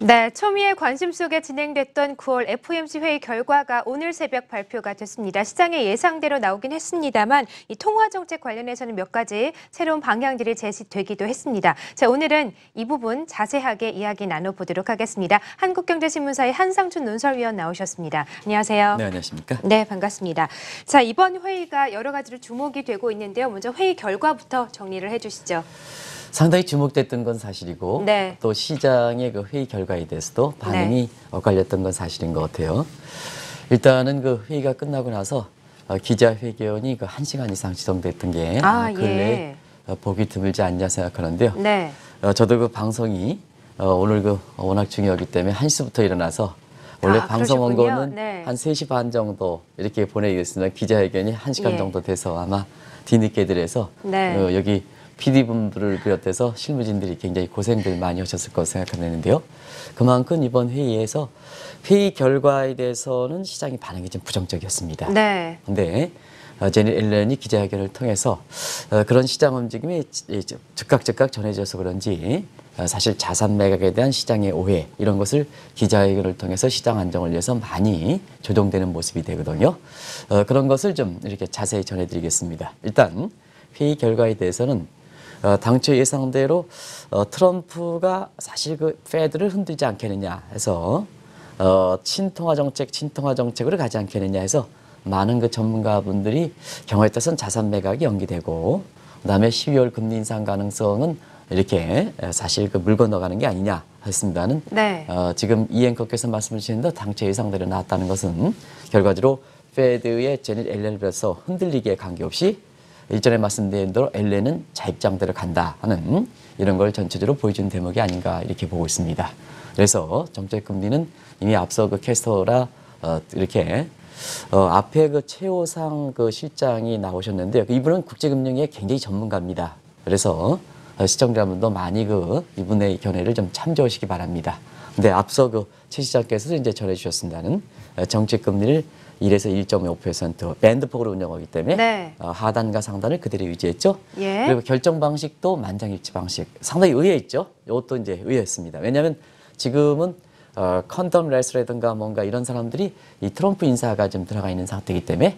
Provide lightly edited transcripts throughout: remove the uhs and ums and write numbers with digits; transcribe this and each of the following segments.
네, 초미의 관심 속에 진행됐던 9월 FOMC 회의 결과가 오늘 새벽 발표가 됐습니다. 시장의 예상대로 나오긴 했습니다만 이 통화 정책 관련해서는 몇 가지 새로운 방향들이 제시되기도 했습니다. 자, 오늘은 이 부분 자세하게 이야기 나눠보도록 하겠습니다. 한국경제신문사의 한상춘 논설위원 나오셨습니다. 안녕하세요. 네, 안녕하십니까? 네, 반갑습니다. 자, 이번 회의가 여러 가지로 주목이 되고 있는데요. 먼저 회의 결과부터 정리를 해주시죠. 상당히 주목됐던 건 사실이고 네. 또 시장의 그 회의 결과에 대해서도 반응이 엇갈렸던 건 사실인 것 같아요. 일단은 그 회의가 끝나고 나서 기자회견이 그 1시간 이상 지속됐던 게 근래에 보기 드물지 않냐 생각하는데요. 네. 저도 그 방송이 오늘 그 워낙 중요하기 때문에 1시부터 일어나서 원래 방송 원고는 한 3시 반 정도 이렇게 보내겠습니다. 기자회견이 1시간 정도 돼서 아마 뒤늦게 들어서 여기 PD분들을 비롯해서 실무진들이 굉장히 고생들 많이 하셨을 거라고 생각하는데요. 그만큼 이번 회의에서 회의 결과에 대해서는 시장의 반응이 좀 부정적이었습니다. 네. 근데 제닛 옐런이 기자회견을 통해서 그런 시장 움직임이 즉각 전해져서 그런지 사실 자산 매각에 대한 시장의 오해 이런 것을 기자회견을 통해서 시장 안정을 위해서 많이 조정되는 모습이 되거든요. 그런 것을 좀 이렇게 자세히 전해드리겠습니다. 일단 회의 결과에 대해서는 당초 예상대로 트럼프가 사실 그 페드를 흔들지 않겠느냐 해서 친통화 정책으로 가지 않겠느냐 해서 많은 그 전문가분들이 경우에 따라서는 자산 매각이 연기되고 그다음에 12월 금리 인상 가능성은 이렇게 사실 그 물 건너가는 게 아니냐 했습니다는 지금 이 앵커께서 말씀을 주시는데 당초 예상대로 나왔다는 것은 결과적으로 페드의 제닛 옐런을 비롯해서 흔들리기에 관계없이 일전에 말씀드린 대로 옐런은 자 입장대로 간다 하는 이런 걸 전체적으로 보여준 대목이 아닌가 이렇게 보고 있습니다. 그래서 정책 금리는 이미 앞서 그 캐스터라 이렇게 앞에 그 최호상 그 실장이 나오셨는데 이분은 국제금융의 굉장히 전문가입니다. 그래서 시청자 여러분도 많이 그 이분의 견해를 좀 참조하시기 바랍니다. 근데 앞서 그 최 시장께서도 이제 전해주셨습니다는 정책 금리를 1에서 1.5% 밴드폭으로 운영하기 때문에 하단과 상단을 그대로 유지했죠. 그리고 결정 방식도 만장일치 방식. 상당히 의외했죠. 이것도 이제 의외했습니다. 왜냐하면 지금은 컨덤 레스라든가 뭔가 이런 사람들이 이 트럼프 인사가 좀 들어가 있는 상태이기 때문에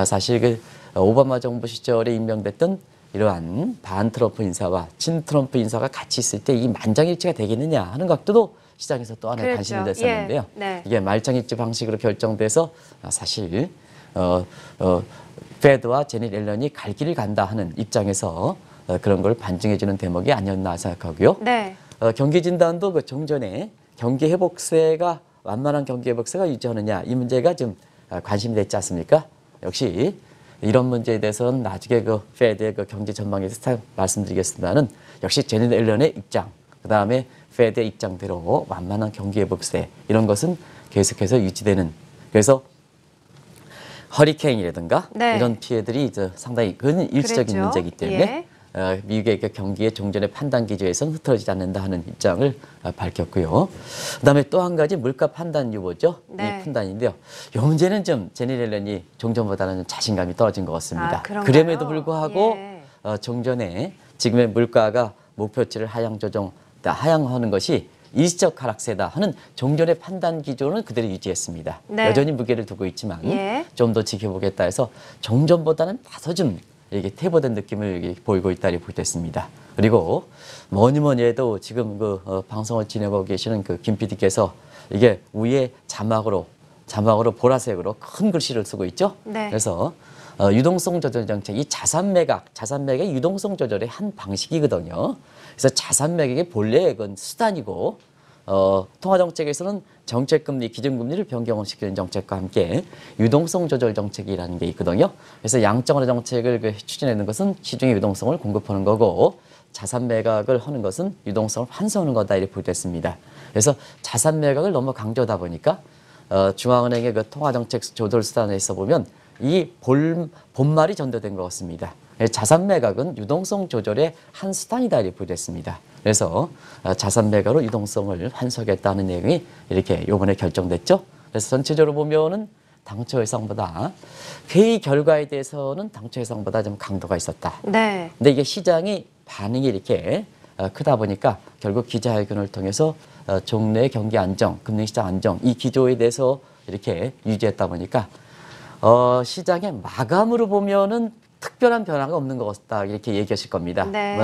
사실 그 오바마 정부 시절에 임명됐던 이러한 반 트럼프 인사와 친 트럼프 인사가 같이 있을 때 이 만장일치가 되겠느냐 하는 각도도 시장에서 또 하나의 관심이 됐었는데요. 이게 말장일치 방식으로 결정돼서 사실 페드와 제닛 옐런이 갈 길을 간다 하는 입장에서 그런 걸 반증해주는 대목이 아니었나 생각하고요. 경기 진단도 그 종전에 경기 회복세가 완만한 경기 회복세가 유지하느냐 이 문제가 좀 관심이 됐지 않습니까? 역시 이런 문제에 대해서는 나중에 그 페드의 그 경제 전망에 대해서 말씀드리겠습니다는 역시 제닛 옐런의 입장, 그 다음에 페드의 입장대로 완만한 경기 회복세 이런 것은 계속해서 유지되는 그래서 허리케인이라든가 이런 피해들이 이제 상당히 일시적인 문제이기 때문에 미국의 그 경기의 종전의 판단 기조에서는 흐트러지지 않는다 하는 입장을 밝혔고요. 그다음에 또 한 가지 물가 판단 유보죠. 이 판단인데요. 이 문제는 좀 제닛 옐런이 종전보다는 자신감이 떨어진 것 같습니다. 그럼에도 불구하고 종전에 지금의 물가가 목표치를 하향하는 것이 일시적 하락세다 하는 종전의 판단 기조는 그대로 유지했습니다. 여전히 무게를 두고 있지만 좀 더 지켜보겠다 해서 종전보다는 다소 좀 이게 퇴보된 느낌을 보이고 있다 이렇게 보겠습니다. 그리고 뭐니 해도 지금 그 방송을 진행하고 계시는 그 김 PD께서 이게 위에 자막으로 보라색으로 큰 글씨를 쓰고 있죠. 그래서 유동성 조절 정책, 이 자산 매각의 유동성 조절의 한 방식이거든요. 그래서 자산 매각의 본래 그건 수단이고 통화 정책에서는 정책금리, 기준금리를 변경시키는 정책과 함께 유동성 조절 정책이라는 게 있거든요. 그래서 양적완화 정책을 추진하는 것은 시중의 유동성을 공급하는 거고 자산 매각을 하는 것은 유동성을 환수하는 거다 이렇게 보겠습니다. 그래서 자산 매각을 너무 강조하다 보니까 중앙은행의 그 통화 정책 조절 수단에서 보면 이 본말이 전도된 것 같습니다. 자산 매각은 유동성 조절의 한 수단이다 이렇게 보겠습니다. 그래서 자산 매각으로 유동성을 환수하겠다는 내용이 이렇게 이번에 결정됐죠. 그래서 전체적으로 보면은 당초 예상보다 회의 결과에 대해서는 당초 예상보다 좀 강도가 있었다. 근데 이게 시장이 반응이 이렇게 크다 보니까 결국 기자회견을 통해서 종래 경기 안정, 금융시장 안정 이 기조에 대해서 이렇게 유지했다 보니까 시장의 마감으로 보면은 특별한 변화가 없는 것 같다 이렇게 얘기하실 겁니다. 네.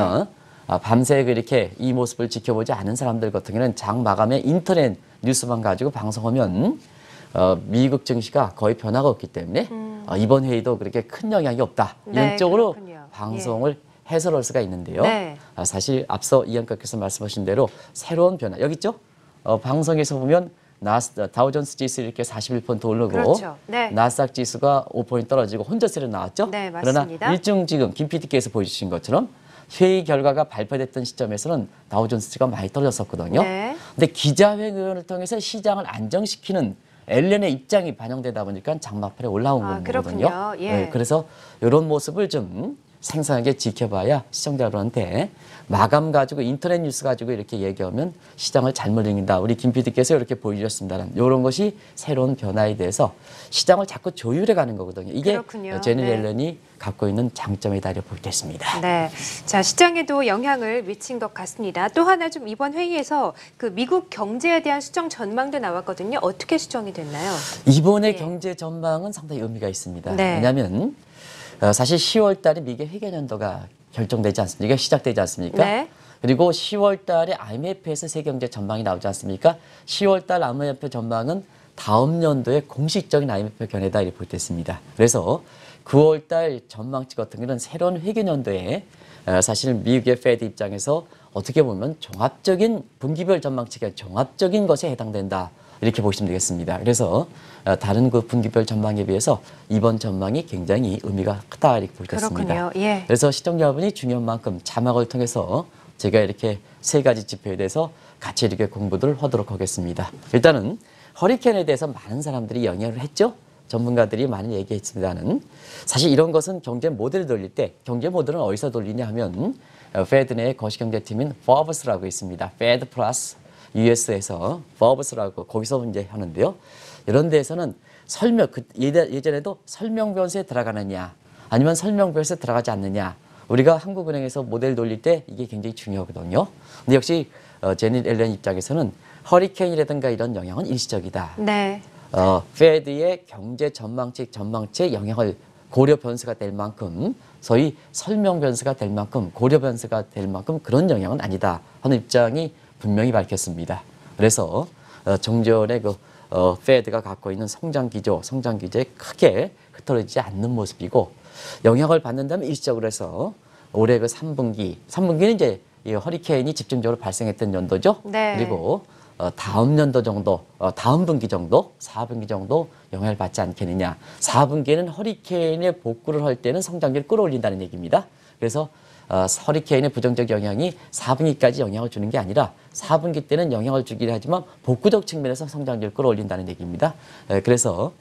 밤새 이렇게 이 모습을 지켜보지 않은 사람들 같은 경우는 장 마감에 인터넷 뉴스만 가지고 방송하면 미국 증시가 거의 변화가 없기 때문에 이번 회의도 그렇게 큰 영향이 없다. 네, 이런 쪽으로 그렇군요. 방송을 해설할 수가 있는데요. 네. 사실 앞서 이현께서 말씀하신 대로 새로운 변화 여기 있죠. 방송에서 보면 다우존스 지수 이렇게 41% 오르고 그렇죠. 네. 나스닥 지수가 5포인트 떨어지고 혼자세로 나왔죠. 네, 맞습니다. 그러나 일중 지금 김 PD께서 보여주신 것처럼 회의 결과가 발표됐던 시점에서는 다우존스가 많이 떨어졌었거든요. 네. 근데 기자회견을 통해서 시장을 안정시키는 앨런의 입장이 반영되다 보니까 장마팔에 올라온 거거든요. 그렇군요. 예. 네, 그래서 이런 모습을 좀 생생하게 지켜봐야 시청자들한테 마감 가지고 인터넷 뉴스 가지고 이렇게 얘기하면 시장을 잘못 읽는다. 우리 김 PD께서 이렇게 보여주셨습니다. 이런 것이 새로운 변화에 대해서 시장을 자꾸 조율해 가는 거거든요. 이게 그렇군요. 제니 네. 앨런이 갖고 있는 장점이다 이렇게 보겠습니다. 네. 자, 시장에도 영향을 미친 것 같습니다. 또 하나 좀 이번 회의에서 그 미국 경제에 대한 수정 전망도 나왔거든요. 어떻게 수정이 됐나요? 이번의 네. 경제 전망은 상당히 의미가 있습니다. 네. 왜냐하면 사실 10월 달에 미국 회계연도가 결정되지 않습니까? 시작되지 않습니까? 네. 그리고 10월 달에 IMF에서 세계경제 전망이 나오지 않습니까? 10월 달 IMF 전망은 다음 연도의 공식적인 IMF 견해다 이렇게 볼 때 있습니다. 그래서 9월 달 전망치 같은 경우는 새로운 회계연도에 사실 미국의 페드 입장에서 어떻게 보면 종합적인 분기별 전망치가 종합적인 것에 해당된다. 이렇게 보시면 되겠습니다. 그래서 다른 그 분기별 전망에 비해서 이번 전망이 굉장히 의미가 크다 이렇게 보겠습니다. 그렇군요. 예. 그래서 시청자분이 중요한 만큼 자막을 통해서 제가 이렇게 세 가지 지표에 대해서 같이 이렇게 공부를 하도록 하겠습니다. 일단은 허리케인에 대해서 많은 사람들이 영향을 했죠. 전문가들이 많이 얘기했습니다는 사실 이런 것은 경제 모델을 돌릴 때 경제 모델은 어디서 돌리냐 하면 페드 내 거시경제팀인 포브스라고 있습니다. 페드 플러스 US에서 포브스라고 거기서 이제 하는데요. 이런 데에서는 예전에도 설명 변수에 들어가느냐 아니면 설명 변수에 들어가지 않느냐 우리가 한국은행에서 모델 돌릴 때 이게 굉장히 중요하거든요. 근데 역시 제닛 앨런 입장에서는 허리케인이라든가 이런 영향은 일시적이다. 네. 페드의 경제 전망치에 영향을 고려 변수가 될 만큼 소위 설명 변수가 될 만큼 고려 변수가 될 만큼 그런 영향은 아니다 하는 입장이 분명히 밝혔습니다. 그래서 종전에 페드가 갖고 있는 성장 기조에 크게 흐트러지지 않는 모습이고 영향을 받는다면 일시적으로 해서 올해 그 3분기는 이제 이 허리케인이 집중적으로 발생했던 연도죠. 네. 그리고 다음 연도 정도, 다음 분기 정도, 4분기 정도 영향을 받지 않겠느냐. 4분기에는 허리케인의 복구를 할 때는 성장률을 끌어올린다는 얘기입니다. 그래서 허리케인의 부정적 영향이 4분기까지 영향을 주는 게 아니라 4분기 때는 영향을 주긴 하지만 복구적 측면에서 성장률을 끌어올린다는 얘기입니다. 그래서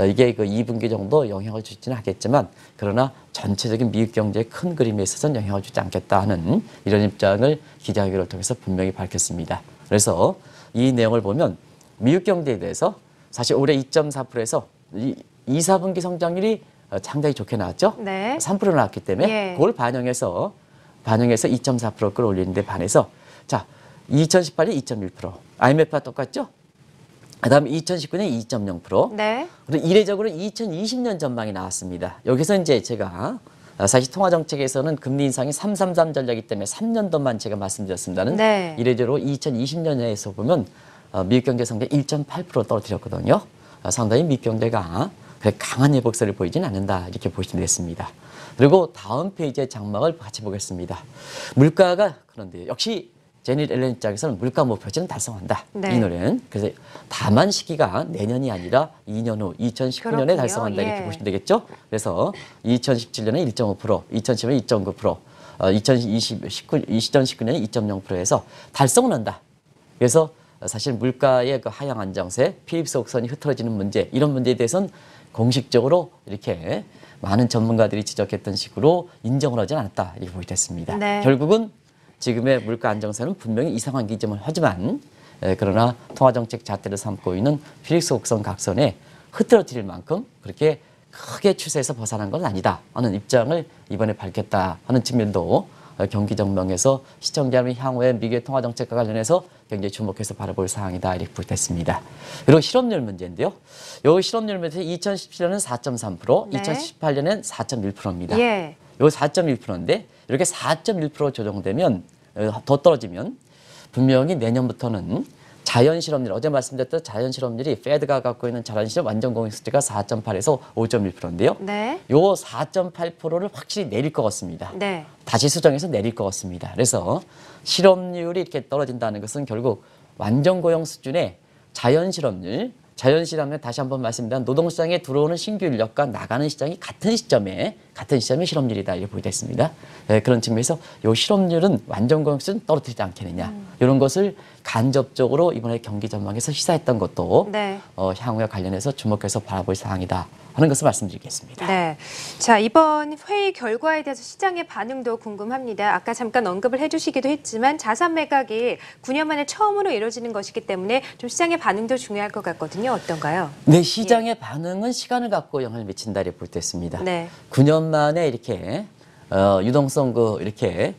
이게 그 2분기 정도 영향을 주지는 하겠지만 그러나 전체적인 미국 경제의 큰 그림에 있어서는 영향을 주지 않겠다 하는 이런 입장을 기자회견을 통해서 분명히 밝혔습니다. 그래서 이 내용을 보면 미국 경제에 대해서 사실 올해 2.4%에서 2, 4분기 성장률이 상당히 좋게 나왔죠. 네. 3% 나왔기 때문에 예. 그걸 반영해서 2.4% 끌어올리는데 반해서 자 2018년 2.1% IMF와 똑같죠. 그다음에 2019년 2.0%. 네. 그리고 이례적으로 2020년 전망이 나왔습니다. 여기서 이제 제가 사실 통화정책에서는 금리 인상이 333 전략이기 때문에 3년도만 제가 말씀드렸습니다는 네. 이례적으로 2020년에서 보면 미국 경제 성장 1.8% 떨어뜨렸거든요. 상당히 미국 경제가 그렇게 강한 회복세를 보이진 않는다 이렇게 보시면 되겠습니다. 그리고 다음 페이지의 장막을 같이 보겠습니다. 물가가 그런데 역시 제닛 앨런 입장에서는 물가 목표치는 달성한다. 네. 이 노래는. 그래서 다만 시기가 내년이 아니라 2년 후 2019년에 그렇군요. 달성한다 이렇게 예. 보시면 되겠죠. 그래서 2017년에 1.5%, 2010년에 2.9%, 2019년에 2.0%에서 달성을 한다. 그래서 사실 물가의 그 하향 안정세, 필립스 곡선이 흐트러지는 문제 이런 문제에 대해서는 공식적으로 이렇게 많은 전문가들이 지적했던 식으로 인정을 하지 않았다 이렇게 보이겠습니다. 네. 결국은 지금의 물가 안정세는 분명히 이상한 기점을 하지만 그러나 통화정책 잣대를 삼고 있는 필립스 곡선 각선에 흐트러뜨릴 만큼 그렇게 크게 추세에서 벗어난 건 아니다 하는 입장을 이번에 밝혔다 하는 측면도 경기 전망에서 시청자는 향후에 미국의 통화 정책과 관련해서 굉장히 주목해서 바라볼 사항이다 이렇게 보겠습니다. 그리고 실업률 문제인데요. 요 실업률 문제 2017년은 4.3%, 네. 2018년엔 4.1%입니다. 예. 요 4.1%인데 이렇게 4.1% 조정되면 더 떨어지면 분명히 내년부터는 자연 실업률, 어제 말씀드렸던 자연 실업률이 페드가 갖고 있는 자연 실업 완전 공익 수치가 4.8에서 5.1%인데요. 네. 요 4.8%를 확실히 내릴 것 같습니다. 네. 다시 수정해서 내릴 것 같습니다. 그래서 실업률이 이렇게 떨어진다는 것은 결국 완전 고용 수준의 자연 실업률 다시 한번 말씀드리면 노동시장에 들어오는 신규 인력과 나가는 시장이 같은 시점에 실업률이다 이렇게 보겠습니다. 그런 측면에서 이 실업률은 완전 고용 수준 떨어뜨리지 않겠느냐 이런 것을 간접적으로 이번에 경기 전망에서 시사했던 것도 네. 향후에 관련해서 주목해서 바라볼 사항이다 하는 것을 말씀드리겠습니다. 네. 자, 이번 회의 결과에 대해서 시장의 반응도 궁금합니다. 아까 잠깐 언급을 해주시기도 했지만 자산 매각이 9년 만에 처음으로 이루어지는 것이기 때문에 좀 시장의 반응도 중요할 것 같거든요. 어떤가요? 네, 시장의 반응은 시간을 갖고 영향을 미친다 이렇게 볼 때 있습니다. 네. 9년 만에 이렇게 유동성 이렇게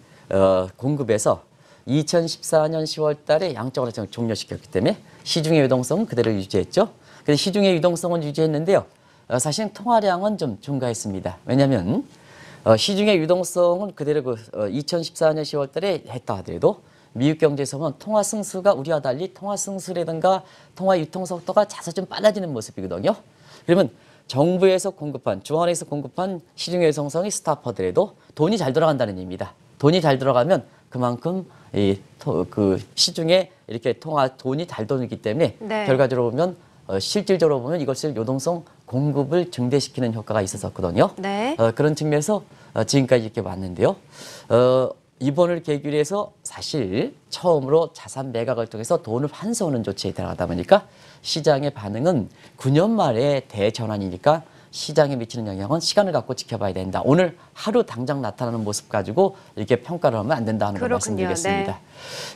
공급에서 2014년 10월 달에 양적으로 종료시켰기 때문에 시중의 유동성은 그대로 유지했죠. 그래서 시중의 유동성은 유지했는데요. 사실 통화량은 좀 증가했습니다. 왜냐하면 시중의 유동성은 그대로 2014년 10월 달에 했다 하더라도 미국 경제에서 보면 통화 승수가 우리와 달리 통화 승수라든가 통화 유통 속도가 자주 좀 빨라지는 모습이거든요. 그러면 정부에서 공급한, 중앙에서 공급한 시중의 유동성이 스탑하더라도 돈이 잘 돌아간다는 얘기입니다. 돈이 잘 들어가면 그만큼 그 시중에 이렇게 돈이 잘 돌기 때문에 네. 결과적으로 보면 실질적으로 보면 이것을 유동성 공급을 증대시키는 효과가 있었거든요. 네. 그런 측면에서 지금까지 이렇게 왔는데요. 이번을 계기로 해서 사실 처음으로 자산 매각을 통해서 돈을 환수하는 조치에 들어가다 보니까 시장의 반응은 9년 말에 대전환이니까 시장에 미치는 영향은 시간을 갖고 지켜봐야 된다. 오늘 하루 당장 나타나는 모습 가지고 이렇게 평가를 하면 안 된다 하는 걸 그렇군요. 말씀드리겠습니다. 네.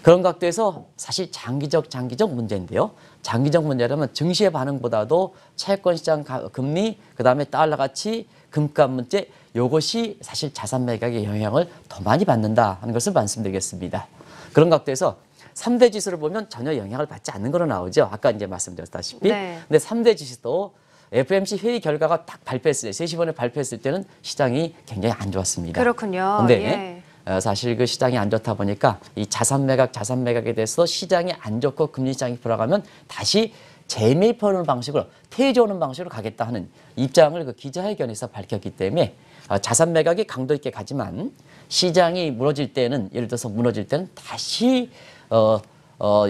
그런 각도에서 사실 장기적 문제인데요. 장기적 문제라면 증시의 반응보다도 채권 시장 금리, 그다음에 달러 가치, 금값 문제 이것이 사실 자산 매각의 영향을 더 많이 받는다 하는 것을 말씀드리겠습니다. 그런 각도에서 3대 지수를 보면 전혀 영향을 받지 않는 걸로 나오죠. 아까 이제 말씀드렸다시피. 네. 근데 3대 지수도 FOMC 회의 결과가 딱 발표했을 때, 3시 번에 발표했을 때는 시장이 굉장히 안 좋았습니다. 그렇군요. 근데 예. 사실 그 시장이 안 좋다 보니까 이 자산 매각에 대해서 시장이 안 좋고 금리 시장이 돌아가면 다시 재매입하는 방식으로 퇴조하는 방식으로 가겠다 하는 입장을 그 기자회견에서 밝혔기 때문에 자산 매각이 강도 있게 가지만 시장이 무너질 때는 예를 들어서 무너질 때는 다시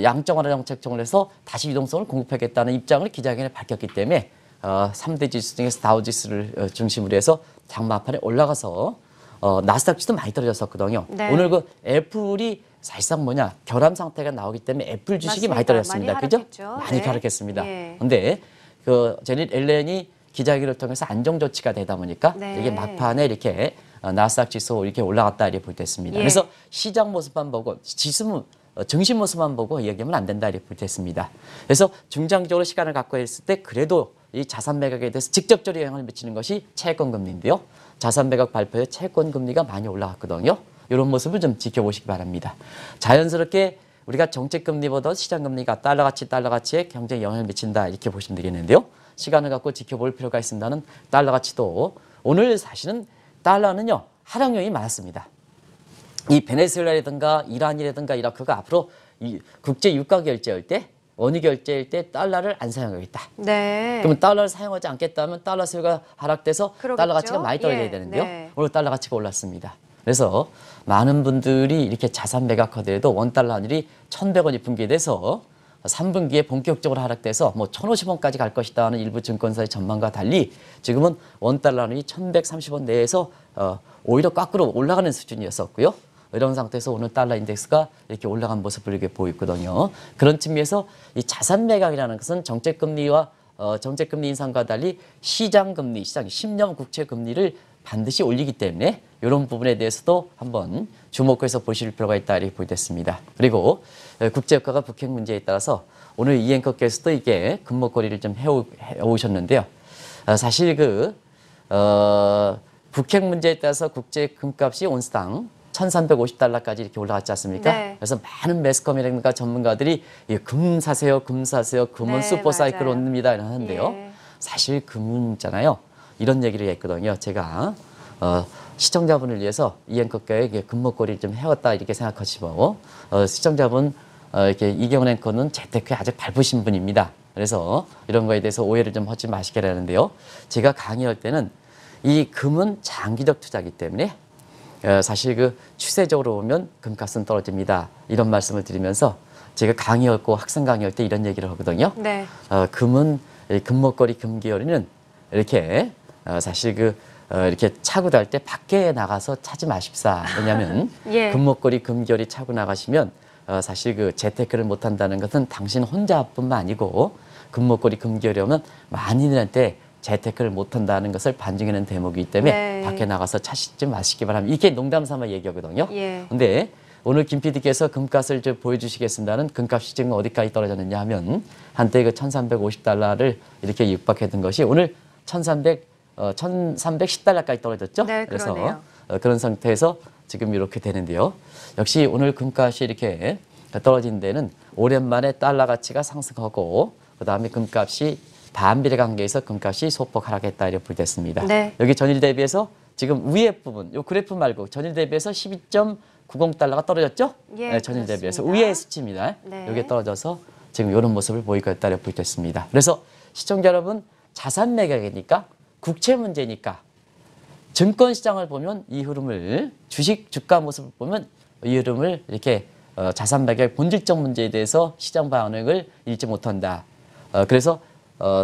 양적완화 정책 통해서 다시 유동성을 공급하겠다는 입장을 기자회견에 밝혔기 때문에 3대 지수 중에서 다우지수를 중심으로 해서 장마판에 올라가서 나스닥 지수도 많이 떨어졌었거든요. 네. 오늘 그 애플이 사실상 결함 상태가 나오기 때문에 애플 주식이 많이 맞습니다. 떨어졌습니다. 많이 그죠? 하락했죠. 많이 네. 하락했습니다. 예. 근데 그 제닛 앨런이 기자회견을 통해서 안정 조치가 되다 보니까 네. 이게 막판에 이렇게 나스닥 지수 이렇게 올라갔다 이렇게 볼 때 있습니다. 예. 그래서 시장 모습만 보고 증시 모습만 보고 얘기하면 안 된다 이렇게 볼 때 있습니다. 그래서 중장기적으로 시간을 갖고 있을 때 그래도 이 자산 매각에 대해서 직접적으로 영향을 미치는 것이 채권 금리인데요. 자산 매각 발표에 채권 금리가 많이 올라갔거든요. 이런 모습을 좀 지켜보시기 바랍니다. 자연스럽게 우리가 정책 금리보다 시장 금리가 달러 가치에 굉장히 영향을 미친다 이렇게 보시면 되겠는데요. 시간을 갖고 지켜볼 필요가 있습니다는 달러 가치도 오늘 사실은 달러는요 하락 요인이 많았습니다. 이 베네수엘라라든가 이란이라든가 이라크가 앞으로 이 국제 유가 결제할 때 원유 결제할 때 달러를 안 사용하겠다. 네. 그러면 달러를 사용하지 않겠다면 달러 수요가 하락돼서 그러겠죠? 달러 가치가 많이 떨어져야 예, 되는데요. 네. 오늘 달러 가치가 올랐습니다. 그래서 많은 분들이 이렇게 자산 매각하더라도 원달러 환율이 1,100원이 붕괴돼서 3분기에 본격적으로 하락돼서 1,050원까지 갈 것이다 하는 일부 증권사의 전망과 달리 지금은 원달러 환율이 1,130원 내에서 오히려 거꾸로 올라가는 수준이었었고요. 이런 상태에서 오늘 달러 인덱스가 이렇게 올라간 모습을 이렇게 보이거든요. 그런 측면에서 이 자산 매각이라는 것은 정책금리와 정책금리 인상과 달리 시장금리, 시장 10년 국채 금리를 반드시 올리기 때문에 이런 부분에 대해서도 한번 주목해서 보실 필요가 있다 이렇게 보겠습니다. 그리고 국제유가가 북핵 문제에 따라서 오늘 이 앵커께서도 이게 금목걸이를 좀 해오셨는데요. 사실 북핵 문제에 따라서 국제 금값이 온스당 $1,350까지 이렇게 올라갔지 않습니까? 네. 그래서 많은 매스컴이라든가 전문가들이 금 사세요, 금 사세요, 금은 네, 슈퍼사이클 맞아요. 옵니다 하는데요. 예. 사실 금은 있잖아요. 이런 얘기를 했거든요. 제가 시청자분을 위해서 이 앵커께 금목걸이를 좀 해왔다 이렇게 생각하시고 시청자분 이렇게 이경원 앵커는 재테크에 아주 밟으신 분입니다. 그래서 이런 거에 대해서 오해를 좀 하지 마시기라는데요. 제가 강의할 때는 이 금은 장기적 투자이기 때문에 사실 그 추세적으로 보면 금값은 떨어집니다. 이런 말씀을 드리면서 제가 강의하고 학생 강의할 때 이런 얘기를 하거든요. 네. 금은 금목걸이 금기어리는 이렇게 사실 이렇게 차고 다닐 때 밖에 나가서 차지 마십사. 왜냐하면 예. 금목걸이 금기어리 차고 나가시면 사실 그 재테크를 못 한다는 것은 당신 혼자뿐만 아니고 금목걸이 금기어리면 많이들한테 재테크를 못 한다는 것을 반증하는 대목이기 때문에 네. 밖에 나가서 차시지 마시기 바랍니다. 이렇게 농담 삼아 얘기하거든요. 예. 근데 오늘 김 PD께서 금값을 좀 보여주시겠습니다는 금값이 지금 어디까지 떨어졌느냐 하면 한때 그 $1,350를 이렇게 육박했던 것이 오늘 1,310달러까지 떨어졌죠. 네, 그래서 그러네요. 그런 상태에서 지금 이렇게 되는데요. 역시 오늘 금값이 이렇게 떨어진 데는 오랜만에 달러 가치가 상승하고 그다음에 금값이 반비례 관계에서 금값이 소폭 하락했다 이렇게 보겠습니다. 네. 여기 전일 대비해서 지금 위에 부분, 요 그래프 말고 전일 대비해서 12.90달러가 떨어졌죠? 예, 네, 전일 대비해서 그렇습니다. 위의 수치입니다. 네. 여기에 떨어져서 지금 이런 모습을 보이고 있다 이렇게 보겠습니다. 그래서 시청자 여러분 자산 매각이니까 국채 문제니까 증권 시장을 보면 이 흐름을 주식 주가 모습을 보면 이 흐름을 이렇게 자산 매각 본질적 문제에 대해서 시장 반응을 읽지 못한다. 그래서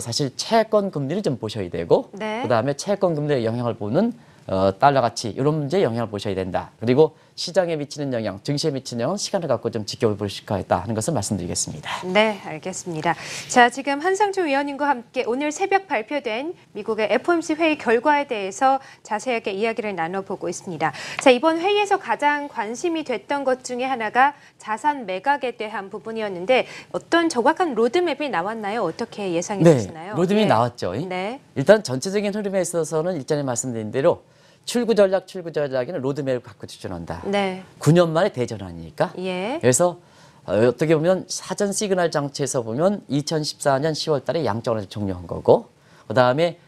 사실 채권 금리를 좀 보셔야 되고 네. 그다음에 채권 금리의 영향을 보는 달러 가치 이런 문제에 영향을 보셔야 된다. 그리고 시장에 미치는 영향, 증시에 미치는 영향은 시간을 갖고 좀 지켜보실 수 있다 하는 것을 말씀드리겠습니다. 네, 알겠습니다. 자, 지금 한상주 위원님과 함께 오늘 새벽 발표된 미국의 FOMC 회의 결과에 대해서 자세하게 이야기를 나눠보고 있습니다. 자, 이번 회의에서 가장 관심이 됐던 것 중에 하나가 자산 매각에 대한 부분이었는데 어떤 정확한 로드맵이 나왔나요? 어떻게 예상이 되시나요? 로드맵이 예. 나왔죠. 네. 일단 전체적인 흐름에 있어서는 일전에 말씀드린 대로 출구 전략에는 로드맵을 갖고 추진한다. 네. 9년 만에 대전환이니까. 예. 그래서 어떻게 보면 사전 시그널 장치에서 보면 2014년 10월 달에 양적으로 종료한 거고 그다음에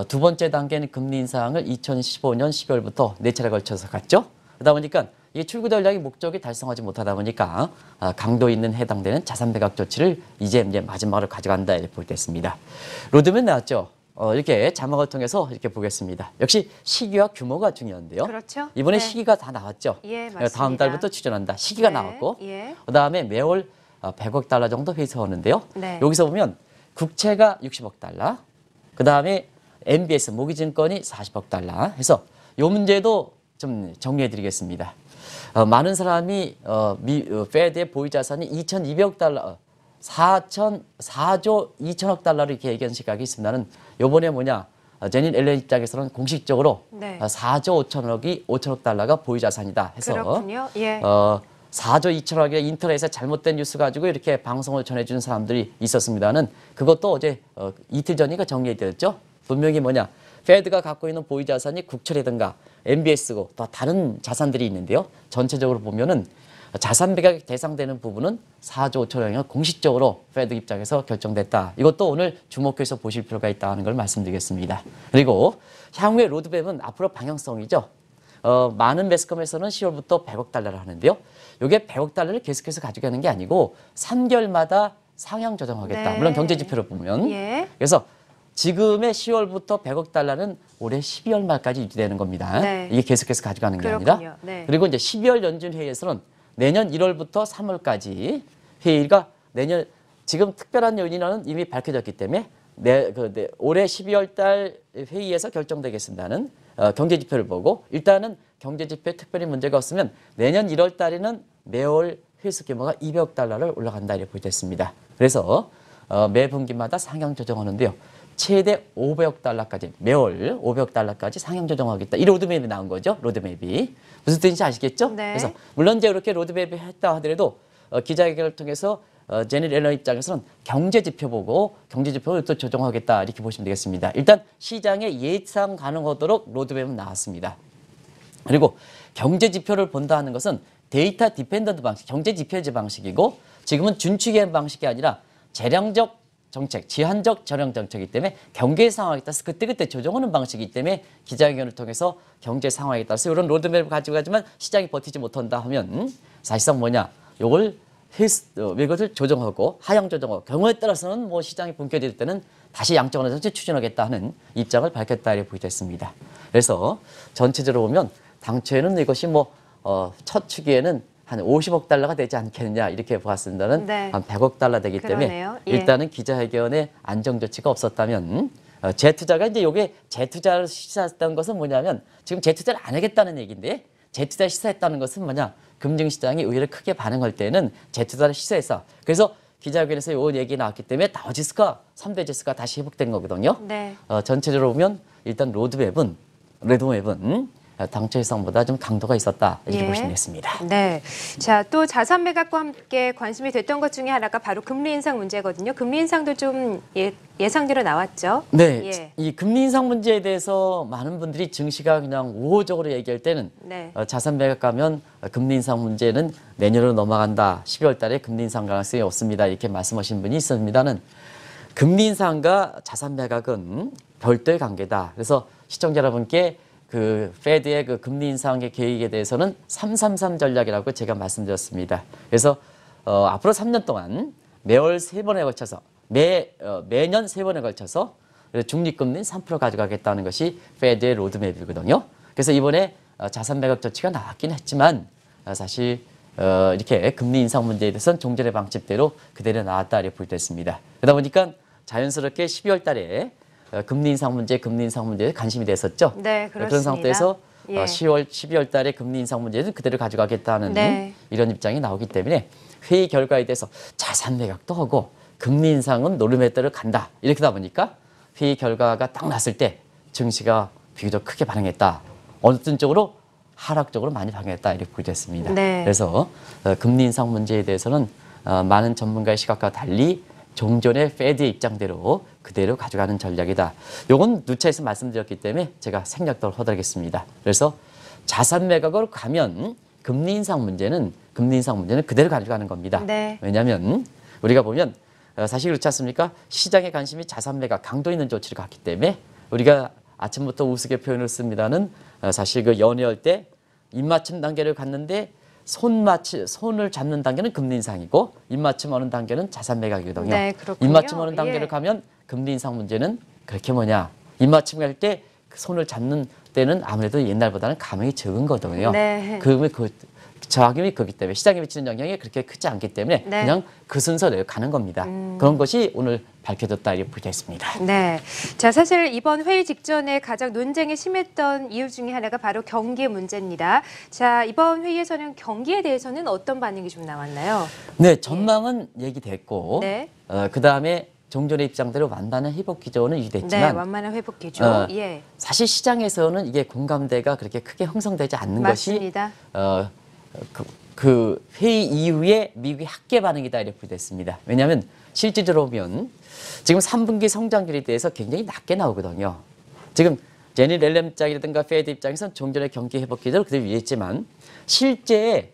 두 번째 단계는 금리 인상을 2015년 12월부터 네 차례 걸쳐서 갔죠. 그러다 보니까 이 출구 전략의 목적이 달성하지 못하다 보니까 강도 있는 해당되는 자산 매각 조치를 이제 마지막으로 가져간다 이렇게 볼 때 있습니다. 로드맵 나왔죠. 이렇게 자막을 통해서 이렇게 보겠습니다. 역시 시기와 규모가 중요한데요. 그렇죠. 이번에 네. 시기가 다 나왔죠. 예, 맞습니다. 다음 달부터 추진한다. 시기가 네, 나왔고 예. 그다음에 매월 100억 달러 정도 회수하는데요. 네. 여기서 보면 국채가 60억 달러, 그다음에 MBS 모기증권이 40억 달러 해서 이 문제도 좀 정리해 드리겠습니다. 많은 사람이 페드의 보유 자산이 2,200억 달러 4조 2천억 달러를 이렇게 얘기한 시각이 있습니다는 요번에 제닛 옐런 입장에서는 공식적으로 네. 4조 5천억 달러가 보유 자산이다 해서 그렇군요. 예. 4조 2천억의 인터넷에 잘못된 뉴스 가지고 이렇게 방송을 전해주는 사람들이 있었습니다는 그것도 어제 이틀 전인가 정리되었죠. 분명히 페드가 갖고 있는 보유 자산이 국채라든가 MBS고 또 다른 자산들이 있는데요. 전체적으로 보면은 자산 매각이 대상되는 부분은 4조 5천억이 공식적으로 페드 입장에서 결정됐다. 이것도 오늘 주목해서 보실 필요가 있다는 걸 말씀드리겠습니다. 그리고 향후의 로드맵은 앞으로 방향성이죠. 많은 매스컴에서는 10월부터 100억 달러를 하는데요. 이게 100억 달러를 계속해서 가져가는 게 아니고 3개월마다 상향 조정하겠다. 네. 물론 경제 지표를 보면. 예. 그래서 지금의 10월부터 100억 달러는 올해 12월 말까지 유지되는 겁니다. 네. 이게 계속해서 가져가는 게 그렇군요. 아니라. 네. 그리고 이제 12월 연준 회의에서는 내년 1월부터 3월까지 회의가 지금 특별한 요인은 이미 밝혀졌기 때문에 올해 12월 달 회의에서 결정되겠습니다는 경제 지표를 보고 일단은 경제 지표에 특별히 문제가 없으면 내년 1월 달에는 매월 회수 규모가 200억 달러를 올라간다 이렇게 보겠습니다. 그래서 매 분기마다 상향 조정하는데요. 최대 500억 달러까지 매월 500억 달러까지 상향 조정하겠다. 이 로드맵이 나온 거죠. 로드맵이. 무슨 뜻인지 아시겠죠? 네. 그래서 물론 이제 이렇게 로드맵이 했다 하더라도 기자회견을 통해서 제닛 옐런 입장에서는 경제 지표 보고 경제 지표를 또 조정하겠다 이렇게 보시면 되겠습니다. 일단 시장에 예상 가능하도록 로드맵은 나왔습니다. 그리고 경제 지표를 본다 하는 것은 데이터 디펜던트 방식, 경제 지표제 방식이고 지금은 준축의 방식이 아니라 재량적 정책, 제한적 저량 정책이기 때문에 경제 상황에 따라서 그때그때 조정하는 방식이기 때문에 기자회견을 통해서 경제 상황에 따라서 이런 로드맵을 가지고 가지만 시장이 버티지 못한다 하면 사실상 뭐냐, 요걸 이것을 조정하고 하향 조정하고 경우에 따라서는 뭐 시장이 붕괴될 때는 다시 양적완화 정책 추진하겠다 하는 입장을 밝혔다 이렇게 보겠습니다. 그래서 전체적으로 보면 당초에는 이것이 뭐 첫 축에는 한 50억 달러가 되지 않겠느냐 이렇게 보았습니다는 네. 한 100억 달러 되기 때문에 그러네요. 예. 일단은 기자회견에 안정 조치가 없었다면 재투자가 이제 요게 재투자를 시사했다는 것은 뭐냐면 지금 재투자를 안 하겠다는 얘기인데 재투자 시사했다는 것은 뭐냐, 금융시장이 의외로 크게 반응할 때는 재투자를 시사해서 그래서 기자회견에서 요 얘기 나왔기 때문에 다우지수가 3대 지수가 다시 회복된 거거든요. 네. 전체적으로 보면 일단 로드맵은 당초 예상보다 좀 강도가 있었다 이렇게 보시면 되겠습니다. 네. 자, 또 자산 매각과 함께 관심이 됐던 것 중에 하나가 바로 금리 인상 문제거든요. 금리 인상도 좀 예상대로 나왔죠. 네, 예. 이 금리 인상 문제에 대해서 많은 분들이 증시가 그냥 우호적으로 얘기할 때는 네. 자산 매각 가면 금리 인상 문제는 내년으로 넘어간다. 12월 달에 금리 인상 가능성이 없습니다. 이렇게 말씀하신 분이 있습니다는 금리 인상과 자산 매각은 별도의 관계다. 그래서 시청자 여러분께 그 페드의 그 금리 인상의 계획에 대해서는 333 전략이라고 제가 말씀드렸습니다. 그래서 앞으로 3년 동안 매월 3번에 걸쳐서 매년 3번에 걸쳐서 중립금리 3% 가져가겠다는 것이 페드의 로드맵이거든요. 그래서 이번에 자산 매각 조치가 나왔긴 했지만 사실 이렇게 금리 인상 문제에 대해서는 종전의 방침대로 그대로 나왔다 이렇게 볼 때 있습니다. 그러다 보니까 자연스럽게 12월 달에 금리 인상 문제에 관심이 됐었죠. 네, 그렇습니다. 그런 상태에서 예. 12월 달에 금리 인상 문제는 그대로 가져가겠다는 네. 이런 입장이 나오기 때문에 회의 결과에 대해서 자산 매각도 하고 금리 인상은 노름에대로 간다. 이렇게 하다 보니까 회의 결과가 딱 났을 때 증시가 비교적 크게 반응했다. 어떤 쪽으로? 하락적으로 많이 반응했다. 이렇게 보겠습니다. 네. 그래서 금리 인상 문제에 대해서는 많은 전문가의 시각과 달리 종전의 페드의 입장대로 그대로 가져가는 전략이다. 요건 누차에서 말씀드렸기 때문에 제가 생략도 하도록하겠습니다. 그래서 자산 매각으로 가면 금리 인상 문제는 그대로 가져가는 겁니다. 네. 왜냐하면 우리가 보면 사실 그렇지 않습니까? 시장의 관심이 자산 매각 강도 있는 조치를 갔기 때문에 우리가 아침부터 우스개 표현을 씁니다는 사실 그 연회할 때 입맞춤 단계를 갔는데 손을 잡는 단계는 금리 인상이고 입맞춤 하는 단계는 자산 매각이거든요. 네, 그렇군요. 입맞춤 하는 단계를 예. 가면 금리 인상 문제는 그렇게 뭐냐, 입맞춤 할 때 손을 잡는 때는 아무래도 옛날보다는 감흥이 적은 거거든요. 네. 저항이 크기 때문에 시장에 미치는 영향이 그렇게 크지 않기 때문에 네. 그냥 그 순서대로 가는 겁니다. 그런 것이 오늘 밝혀졌다 이렇게 보겠습니다. 네. 자, 사실 이번 회의 직전에 가장 논쟁이 심했던 이유 중에 하나가 바로 경기 문제입니다. 자, 이번 회의에서는 경기에 대해서는 어떤 반응이 좀 나왔나요? 네, 전망은 얘기됐고 네. 그다음에 종전의 입장대로 완만한 회복 기조는 네, 유지됐지만 완만한 회복 기조. 예. 사실 시장에서는 이게 공감대가 그렇게 크게 형성되지 않는 맞습니다. 것이 그 회의 이후에 미국의 학계 반응이다 이렇게 됐습니다. 왜냐하면 실질적으로 보면 지금 3분기 성장률에 대해서 굉장히 낮게 나오거든요. 지금 제니 렐렘 입장이라든가 페드 입장에서는 종전의 경기 회복 기조를 그대로 위했지만 실제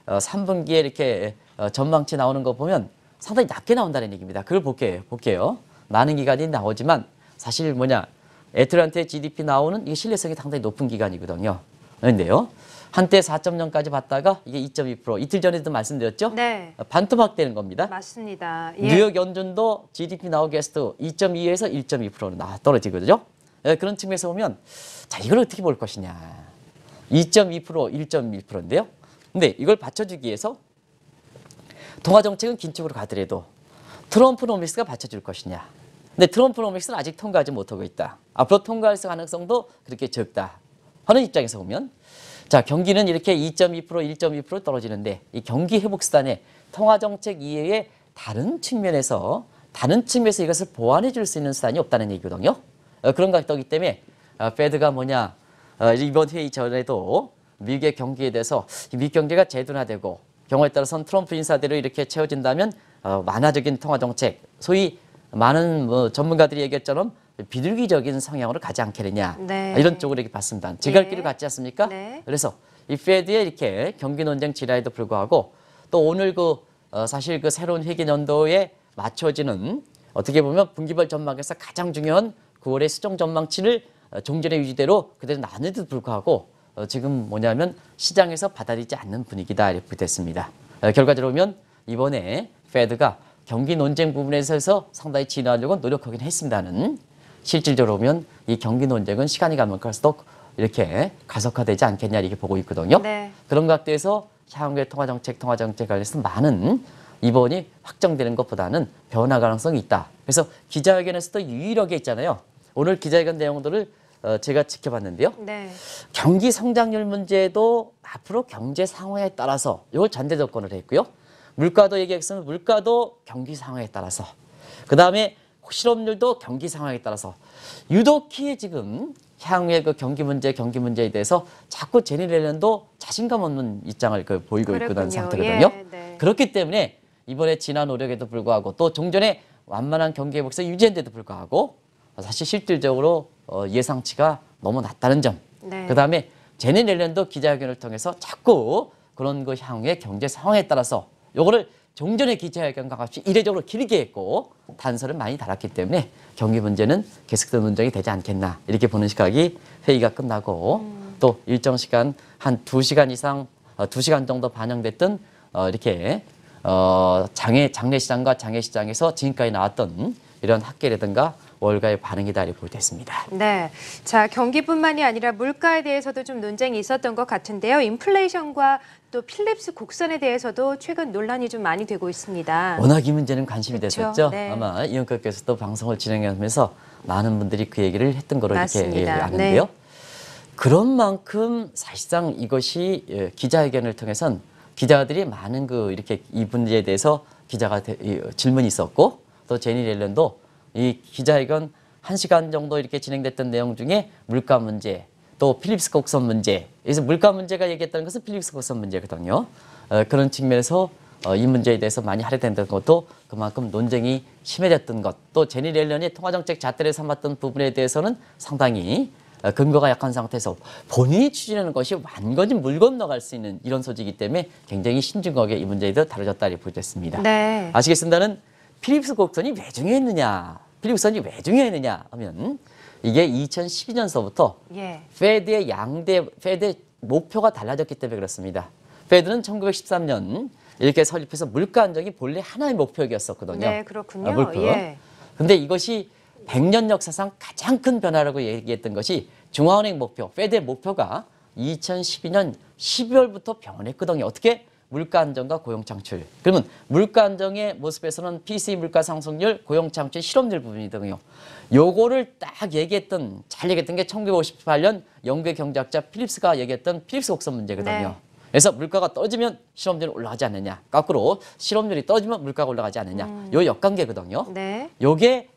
3분기에 이렇게 전망치 나오는 거 보면 상당히 낮게 나온다는 얘기입니다. 그걸 볼게요. 많은 기간이 나오지만 사실 뭐냐, 애틀란타의 GDP 나오는 이게 신뢰성이 상당히 높은 기간이거든요. 그런데요, 한때 4.0까지 봤다가 이게 2.2%, 이틀 전에도 말씀드렸죠? 네. 반토막 되는 겁니다. 맞습니다. 예. 뉴욕 연준도 GDP 나오게 해서도 2.2에서 1.2%로 떨어지거든요. 그런 측면에서 보면 자, 이걸 어떻게 볼 것이냐. 2.2%, 1.1%인데요. 근데 이걸 받쳐주기 위해서 통화정책은 긴축으로 가더라도 트럼프노믹스가 받쳐줄 것이냐. 근데 트럼프노믹스는 아직 통과하지 못하고 있다. 앞으로 통과할 가능성도 그렇게 적다 하는 입장에서 보면 자, 경기는 이렇게 2.2%, 1.2% 떨어지는데 이 경기 회복 수단에 통화정책 이외에 다른 측면에서 이것을 보완해 줄 수 있는 수단이 없다는 얘기거든요. 그런 것이기 때문에 페드가 뭐냐, 이번 회의 전에도 미국의 경기에 대해서 미국 경제가 재둔화되고 경우에 따라서는 트럼프 인사대로 이렇게 채워진다면 완화적인 통화정책, 소위 많은 전문가들이 얘기했처럼 비둘기적인 성향으로 가지 않겠느냐. 네. 이런 쪽으로 이렇게 봤습니다. 제갈 예. 길을 갖지 않습니까? 네. 그래서 이 페드의 이렇게 경기 논쟁 지라에도 불구하고 또 오늘 사실 그 새로운 회계 연도에 맞춰지는 어떻게 보면 분기별 전망에서 가장 중요한 9월의 수정 전망치를 종전의 유지대로 그대로 나누에도 불구하고 지금 뭐냐면 시장에서 받아들이지 않는 분위기다 이렇게 됐습니다. 결과적으로 보면 이번에 페드가 경기 논쟁 부분에서 상당히 진화하려고 노력하긴 했습니다는 실질적으로 보면 이 경기 논쟁은 시간이 가면 갈수록 이렇게 가속화되지 않겠냐 이렇게 보고 있거든요. 네. 그런 각도에서 향후의 통화정책 관련해서 많은 이번이 확정되는 것보다는 변화 가능성이 있다. 그래서 기자회견에서도 유일하게 있잖아요. 오늘 기자회견 내용들을 제가 지켜봤는데요. 네. 경기 성장률 문제도 앞으로 경제 상황에 따라서 이걸 전제 조건을 했고요. 물가도 얘기했으면 물가도 경기 상황에 따라서 그다음에 실업률도 경기 상황에 따라서 유독히 지금 향후의 그 경기 문제에 대해서 자꾸 제니 옐런도 자신감 없는 입장을 보이고 있는 상태거든요. 예, 네. 그렇기 때문에 이번에 지난 노력에도 불구하고 또 종전에 완만한 경기 회복세 유지한데도 불구하고 사실 실질적으로 예상치가 너무 낮다는 점. 네. 그다음에 제니 옐런도 기자회견을 통해서 자꾸 그런 그 향후의 경제 상황에 따라서 요거를 종전의 기자회견과 같이 이례적으로 길게 했고 단서를 많이 달았기 때문에 경기 문제는 계속된 논쟁이 되지 않겠나 이렇게 보는 시각이 회의가 끝나고 또 일정 시간 한 2시간 이상 2시간 정도 반영됐던 이렇게 장내 시장과 장외 시장에서 지금까지 나왔던 이런 학계라든가 월가의 반응이다 이렇게 볼 때 있습니다. 네, 자 경기뿐만이 아니라 물가에 대해서도 좀 논쟁이 있었던 것 같은데요. 인플레이션과 또 필립스 곡선에 대해서도 최근 논란이 좀 많이 되고 있습니다. 워낙 이 문제는 관심이 그렇죠? 됐었죠. 네. 아마 이은커께서도 방송을 진행하면서 많은 분들이 그 얘기를 했던 거로 맞습니다. 이렇게 아는데요. 네. 그런 만큼 사실상 이것이 기자회견을 통해선 기자들이 많은 이렇게 이 문제에 대해서 질문이 있었고 또 제니 옐런도 이 기자회견 1시간 정도 이렇게 진행됐던 내용 중에 물가 문제, 또 필립스 곡선 문제. 그래서 물가 문제가 얘기했다는 것은 필립스 곡선 문제거든요. 그런 측면에서 이 문제에 대해서 많이 할애된다는 것도 그만큼 논쟁이 심해졌던 것. 또 제니 옐런이 통화정책 잣대를 삼았던 부분에 대해서는 상당히 근거가 약한 상태에서 본인이 추진하는 것이 완전히 물 건너갈 수 있는 이런 소지이기 때문에 굉장히 신중하게 이 문제에 대해 다뤄졌다 이렇게 보겠습니다. 네. 아시겠습니다는 필립스 곡선이 왜 중요했느냐? 필립스선이 왜 중요했느냐 하면 이게 2012년서부터 예. 페드의 페드의 목표가 달라졌기 때문에 그렇습니다. 페드는 1913년 이렇게 설립해서 물가 안정이 본래 하나의 목표였었거든요. 네, 그렇군요. 목표. 예. 근데 이것이 100년 역사상 가장 큰 변화라고 얘기했던 것이 중앙은행 목표, 페드의 목표가 2012년 12월부터 변했거든요. 어떻게? 물가 안정과 고용 창출. 그러면 물가 안정의 모습에서는 PCE 물가 상승률, 고용 창출, 실업률 부분이거든요. 요거를 딱 잘 얘기했던 게 1958년 영국의 경제학자 필립스가 얘기했던 필립스 곡선 문제거든요. 네. 그래서 물가가 떨어지면 실업률이 올라가지 않느냐. 거꾸로 실업률이 떨어지면 물가가 올라가지 않느냐. 요 역관계거든요. 네. 요게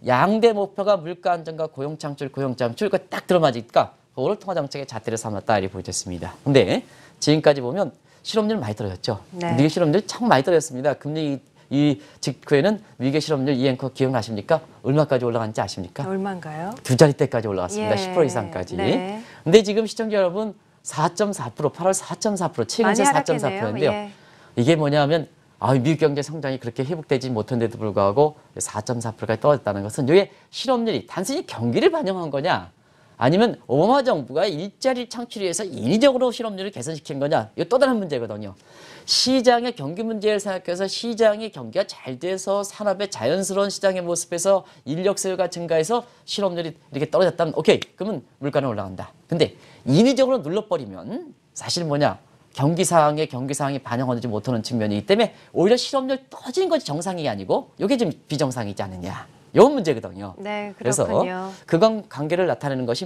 양대 목표가 물가 안정과 고용 창출, 그거 딱 들어맞으니까 그거를 통화정책의 잣대를 삼았다 이렇게 보여졌습니다. 근데 지금까지 보면 실업률 많이 떨어졌죠. 네. 미국 실업률 참 많이 떨어졌습니다. 금리 이 직후에는 미국의 실업률 이 앵커 기억나십니까? 얼마까지 올라갔는지 아십니까? 얼마인가요? 2자릿대까지 올라갔습니다. 예. 10% 이상까지. 네. 근데 지금 시청자 여러분 4.4%, 8월 4.4%, 최근세 많이 4.4%인데요. 예. 이게 뭐냐면 미국 경제 성장이 그렇게 회복되지 못한데도 불구하고 4.4%까지 떨어졌다는 것은 이게 실업률이 단순히 경기를 반영한 거냐 아니면 오바마 정부가 일자리 창출을 위해서 인위적으로 실업률을 개선시킨 거냐 이거 또 다른 문제거든요. 시장의 경기 문제를 생각해서 시장의 경기가 잘 돼서 산업의 자연스러운 시장의 모습에서 인력 수요가 증가해서 실업률이 이렇게 떨어졌다면 오케이 그러면 물가는 올라간다. 근데 인위적으로 눌러버리면 사실 경기 상황이 반영하지 못하는 측면이기 때문에 오히려 실업률 떨어지는 것이 정상이 아니고 이게 좀 비정상이지 않느냐. 이런 문제거든요. 네, 그래서 그렇군요. 그건 관계를 나타내는 것이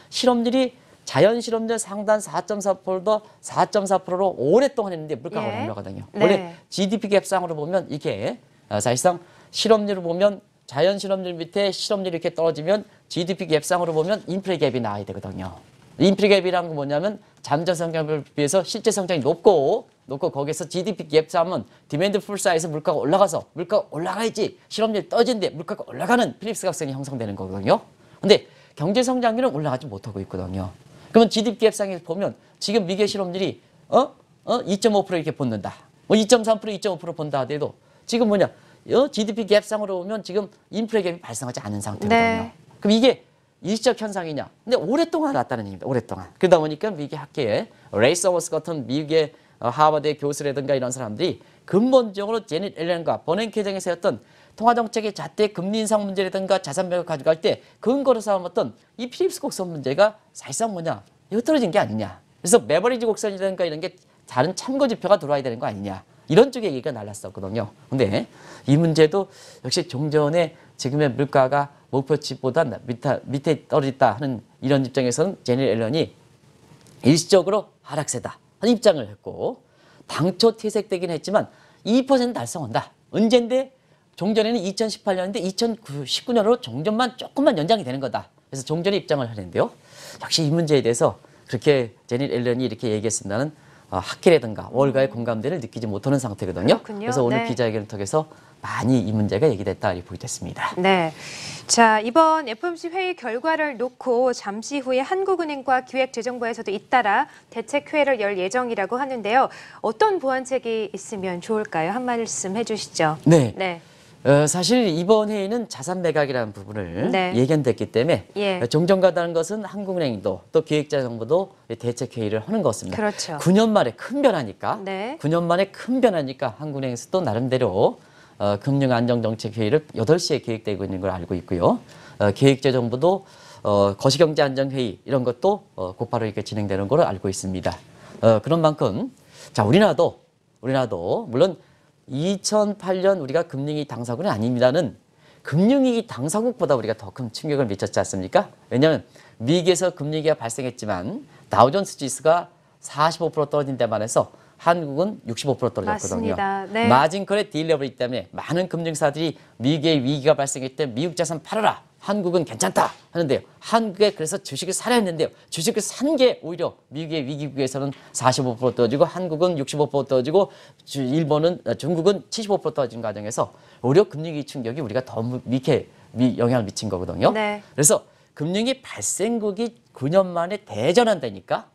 실업률이 자연 실업률 상단 4.4%로 오랫동안 했는데 물가가 예. 올라가거든요. 네. 원래 GDP 갭상으로 보면 이게 사실상 실업률을 보면 자연 실업률 밑에 실업률이 이렇게 떨어지면 GDP 갭상으로 보면 인플레 갭이 나와야 되거든요. 인플레 갭이라는 건 뭐냐면 잠재 성장률에 비해서 실제 성장이 높고 놓고 거기에서 GDP 갭 싸면 디맨드 풀 사이에서 물가가 올라가서 물가가 올라가야지 실업률이 떨어지는데 물가가 올라가는 필립스 각성이 형성되는 거거든요. 근데 경제 성장률은 올라가지 못하고 있거든요. 그러면 GDP 갭상에서 보면 지금 미국의 실업률이 2.5% 이렇게 본다. 뭐 2.3%, 2.5% 본다 하더라도 지금 뭐냐 GDP 갭상으로 보면 지금 인플레 갭이 발생하지 않은 상태거든요. 네. 그럼 이게 일시적 현상이냐? 근데 오랫동안 났다는 얘기입니다. 오랫동안. 그러다 보니까 미국의 학계에 레이 서머스 같은 미국의 하버드의 교수라든가 이런 사람들이 근본적으로 제닛 옐런과 버냉케정이 세웠던 통화정책의 잣대 금리 인상 문제라든가 자산 매각 가져갈 때 근거로 삼았던 이 필립스 곡선 문제가 사실상 뭐냐? 이거 떨어진 게 아니냐? 그래서 메버리지 곡선이라든가 이런 게 다른 참고 지표가 들어와야 되는 거 아니냐? 이런 쪽의 얘기가 날랐었거든요. 근데 이 문제도 역시 종전에 지금의 물가가 목표치보다 밑에 떨어졌다 하는 이런 입장에서는 제닛 옐런이 일시적으로 하락세다 하는 입장을 했고 당초 퇴색되긴 했지만 2% 달성한다. 언젠데 종전에는 2018년인데 2019년으로 종전만 조금만 연장이 되는 거다. 그래서 종전의 입장을 하는데요. 역시 이 문제에 대해서 그렇게 제닛 옐런이 이렇게 얘기했습니다는 학계라든가 월가의 공감대를 느끼지 못하는 상태거든요. 그렇군요. 그래서 오늘 네. 기자회견을 통해서 많이 이 문제가 얘기됐다 이렇게 보겠습니다. 네. 자, 이번 FOMC 회의 결과를 놓고 잠시 후에 한국은행과 기획재정부에서도 잇따라 대책회의를 열 예정이라고 하는데요. 어떤 보완책이 있으면 좋을까요? 한 말씀 해주시죠. 네. 네. 사실 이번 회의는 자산 매각이라는 부분을 네. 예견됐기 때문에 예. 종전과다른 것은 한국은행도 또 기획재정부도 대책회의를 하는 것입니다. 그렇죠. 9년 만에 큰 변화니까 네. 9년 만에 큰 변화니까 한국은행에서 또 나름대로 금융안정정책회의를 8시에 계획되고 있는 걸 알고 있고요. 기획재정부도 거시경제안정회의 이런 것도 곧바로 이렇게 진행되는 걸로 알고 있습니다. 그런 만큼 자 우리나라도 물론 2008년 우리가 금융위기 당사국은 아닙니다는 금융위기 당사국보다 우리가 더 큰 충격을 미쳤지 않습니까? 왜냐하면 미국에서 금융위기가 발생했지만 다우존스 지수가 45% 떨어진 데만 해서 한국은 65% 떨어졌거든요. 맞습니다. 네. 마진콜의 딜레버리 때문에 많은 금융사들이 미국의 위기가 발생했을 때 미국 자산 팔아라. 한국은 괜찮다 하는데요. 한국에 그래서 주식을 사려 했는데요. 주식을 산 게 오히려 미국의 위기국에서는 45% 떨어지고 한국은 65% 떨어지고 중국은 75% 떨어진 과정에서 오히려 금융위기 충격이 우리가 더 영향을 미친 거거든요. 네. 그래서 금융위 발생국이 9년 만에 대전환되니까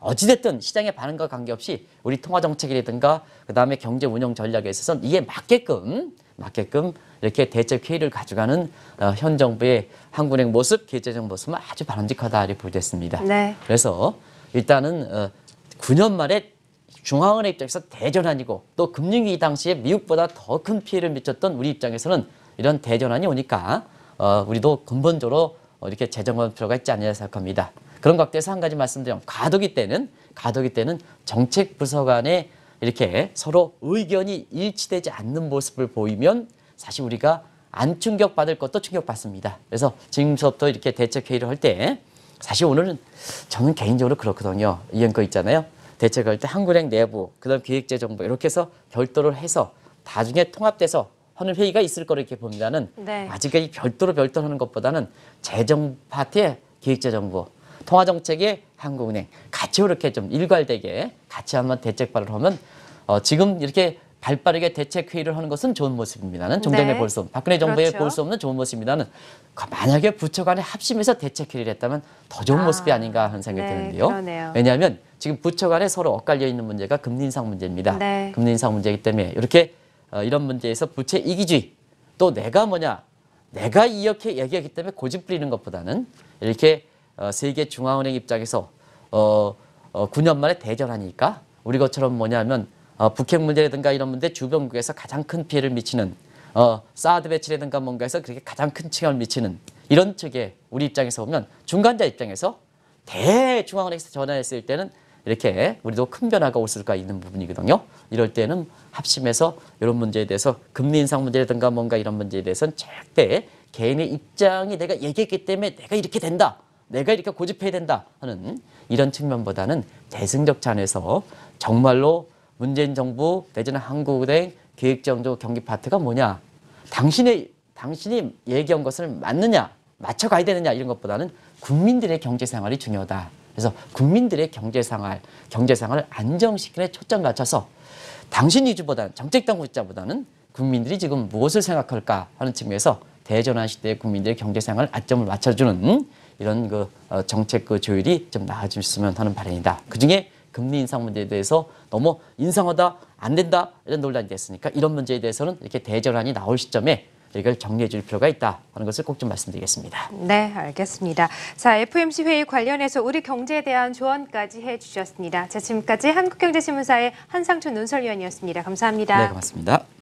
어찌됐든 시장의 반응과 관계없이 우리 통화정책이라든가 그다음에 경제 운영 전략에 있어서는 이게 맞게끔 이렇게 대책회의를 가져가는 현 정부의 한국은행 모습, 기획재정 모습은 아주 바람직하다 이렇게 보겠습니다. 네. 그래서 일단은 9년 만에 중앙은행 입장에서 대전환이고 또 금융위기 당시에 미국보다 더 큰 피해를 미쳤던 우리 입장에서는 이런 대전환이 오니까 우리도 근본적으로 이렇게 재정할 필요가 있지 않냐 생각합니다. 그런 각도에서 한 가지 말씀드리면 가덕이 때는 정책 부서 간에 이렇게 서로 의견이 일치되지 않는 모습을 보이면 사실 우리가 안 충격받을 것도 충격받습니다. 그래서 지금부터 이렇게 대책회의를 할 때 사실 오늘은 저는 개인적으로 그렇거든요. 이런 거 있잖아요. 대책할 때 한국은행 내부, 그다음 기획재정부 이렇게 해서 결도를 해서 나중에 통합돼서 하는 회의가 있을 거로 이렇게 봅니다는 네. 아직까지 별도로 하는 것보다는 재정 파트의 기획재정부, 통화정책의 한국은행 같이 이렇게 좀 일괄되게 같이 한번 대책 발의를 하면 지금 이렇게 발빠르게 대책회의를 하는 것은 좋은 모습입니다는 종전에 네. 볼 수 없는 박근혜 정부에 그렇죠. 볼 수 없는 좋은 모습입니다는 만약에 부처 간에 합심해서 대책회의를 했다면 더 좋은 모습이 아닌가 하는 생각이 네, 드는데요. 그러네요. 왜냐하면 지금 부처 간에 서로 엇갈려 있는 문제가 금리 인상 문제입니다. 네. 금리 인상 문제이기 때문에 이렇게 이런 문제에서 부채 이기주의 또 내가 이렇게 얘기하기 때문에 고집 부리는 것보다는 이렇게 세계 중앙은행 입장에서 9년 만에 대전하니까 우리 것처럼 뭐냐면 북핵 문제라든가 이런 문제 주변국에서 가장 큰 피해를 미치는 사드 배치라든가 뭔가에서 그렇게 가장 큰 영향을 미치는 이런 측에 우리 입장에서 보면 중간자 입장에서 대중앙은행에서 전환했을 때는 이렇게 우리도 큰 변화가 올 수가 있는 부분이거든요. 이럴 때는 합심해서 이런 문제에 대해서 금리 인상 문제라든가 뭔가 이런 문제에 대해서는 절대 개인의 입장이 내가 얘기했기 때문에 내가 이렇게 된다. 내가 이렇게 고집해야 된다 하는 이런 측면보다는 대승적 찬에서 정말로 문재인 정부 내지는 한국은행 기획재정부 경기 파트가 뭐냐. 당신이 얘기한 것을 맞느냐. 맞춰가야 되느냐 이런 것보다는 국민들의 경제생활이 중요하다. 그래서 국민들의 경제생활을 안정시키는 초점 맞춰서 당신 위주보다는 정책 당국자보다는 국민들이 지금 무엇을 생각할까 하는 측면에서 대전환 시대의 국민들의 경제 생활을 아점을 맞춰주는 이런 정책 조율이 좀 나아졌으면 하는 바람이다. 그중에 금리 인상 문제에 대해서 너무 인상하다 안 된다 이런 논란이 됐으니까 이런 문제에 대해서는 이렇게 대전환이 나올 시점에 이걸 정리해 줄 필요가 있다 하는 것을 꼭 좀 말씀드리겠습니다. 네, 알겠습니다. 자, FOMC 회의 관련해서 우리 경제에 대한 조언까지 해주셨습니다. 자, 지금까지 한국경제신문사의 한상춘 논설위원이었습니다. 감사합니다. 네, 고맙습니다.